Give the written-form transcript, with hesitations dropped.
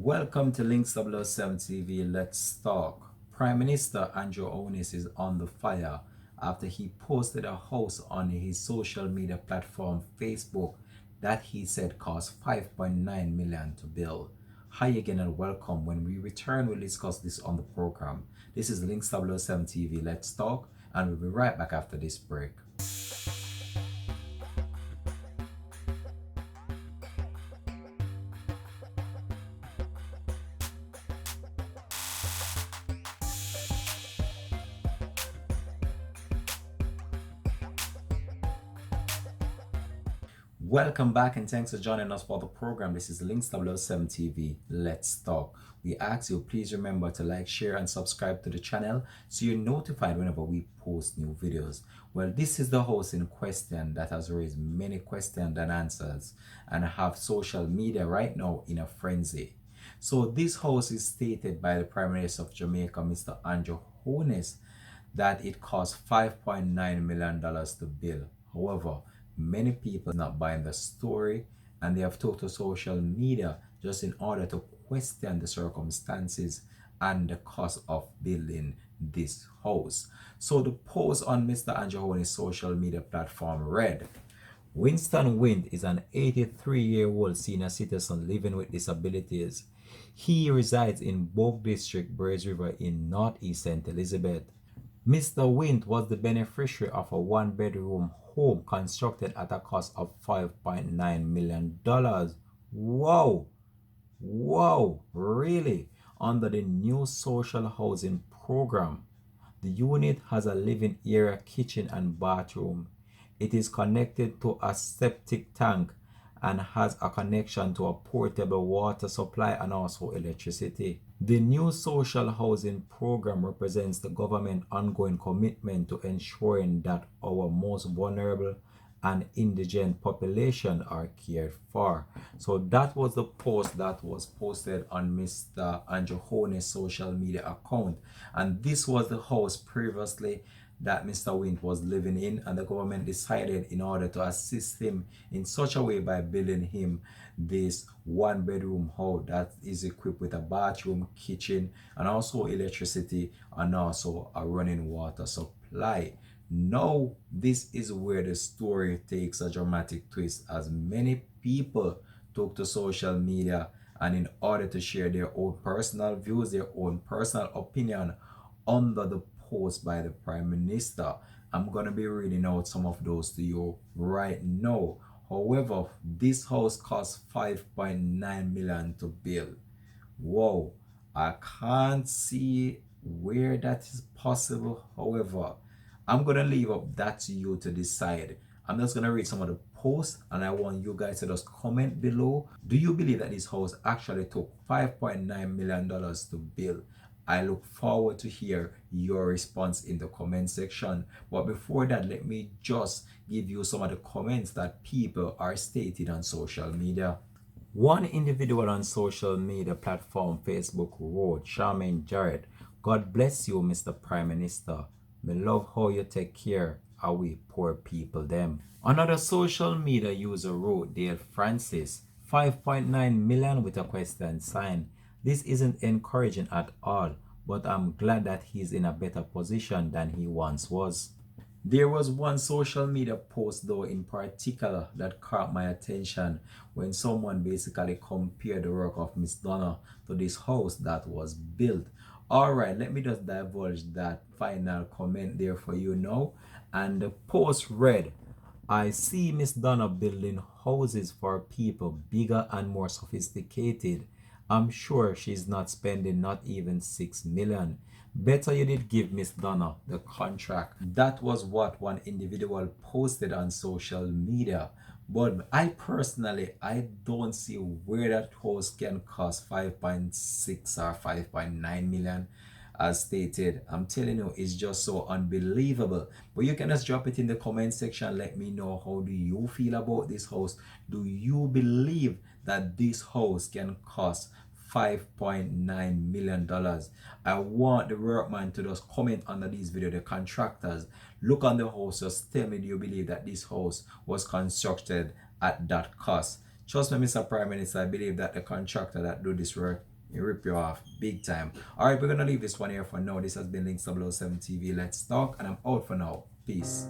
Welcome to Links 007 TV. Let's talk. Prime Minister Andrew Holness is on the fire after he posted a house on his social media platform Facebook that he said cost 5.9 million to build. Hi again and welcome. When we return, we'll discuss this on the program. This is Links 007 TV. Let's talk, and we'll be right back after this break. Welcome back and thanks for joining us for the program. This is Links 007 TV. Let's talk. We ask you please remember to like, share, and subscribe to the channel so you're notified whenever we post new videos. Well, this is the host in question that has raised many questions and answers and have social media right now in a frenzy. So this host is stated by the Prime Minister of Jamaica, Mr. Andrew Holness, that it cost $5.9 million to build. However, many people are not buying the story and they have took to social media just in order to question the circumstances and the cost of building this house. So the post on Mr. Andrew Holness' social media platform read, Winston Wind is an 83-year-old senior citizen living with disabilities. He resides in Bogue District, Braes River in Northeast St. Elizabeth. Mr. Wint was the beneficiary of a one-bedroom home constructed at a cost of $5.9 million. Wow! Wow! Really? Under the new social housing program. The unit has a living area, kitchen, and bathroom. It is connected to a septic tank and has a connection to a portable water supply and also electricity. The new social housing program represents the government's ongoing commitment to ensuring that our most vulnerable and indigent population are cared for. So that was the post that was posted on Mr. Andrew Holness' social media account, and this was the house previously that Mr. Wint was living in, and the government decided in order to assist him in such a way by building him this one-bedroom house that is equipped with a bathroom, kitchen, and also electricity and also a running water supply. Now this is where the story takes a dramatic twist, as many people took to social media and in order to share their own personal views, their own personal opinion under the post by the Prime Minister. I'm going to be reading out some of those to you right now. However, this house cost 5.9 million to build. Whoa, I can't see where that is possible. However, I'm going to leave up that to you to decide. I'm just going to read some of the posts and I want you guys to just comment below. Do you believe that this house actually took $5.9 million to build? I look forward to hear your response in the comment section. But before that, let me just give you some of the comments that people are stating on social media. One individual on social media platform Facebook wrote, Charmaine Jarrett, God bless you, Mr. Prime Minister. Me love how you take care of we poor people them. Another social media user wrote, Dale Francis, 5.9 million with a question sign. This isn't encouraging at all, but I'm glad that he's in a better position than he once was. There was one social media post though in particular that caught my attention when someone basically compared the work of Miss Donna to this house that was built. Alright, let me just divulge that final comment there for you now. And the post read, I see Miss Donna building houses for people bigger and more sophisticated. I'm sure she's not spending not even 6 million. Better you did give Miss Donna the contract. That was what one individual posted on social media. But I personally, I don't see where that house can cost 5.6 or 5.9 million as stated. I'm telling you, it's just so unbelievable. But you can just drop it in the comment section. Let me know, how do you feel about this house? Do you believe that this house can cost $5.9 million? I want the workman to just comment under this video, the contractors. Look on the house, just tell me, do you believe that this house was constructed at that cost? Trust me, Mr. Prime Minister, I believe that the contractor that do this work It rip you off big time. All right, we're gonna leave this one here for now. This has been Links 007 TV. Let's talk, and I'm out for now. Peace.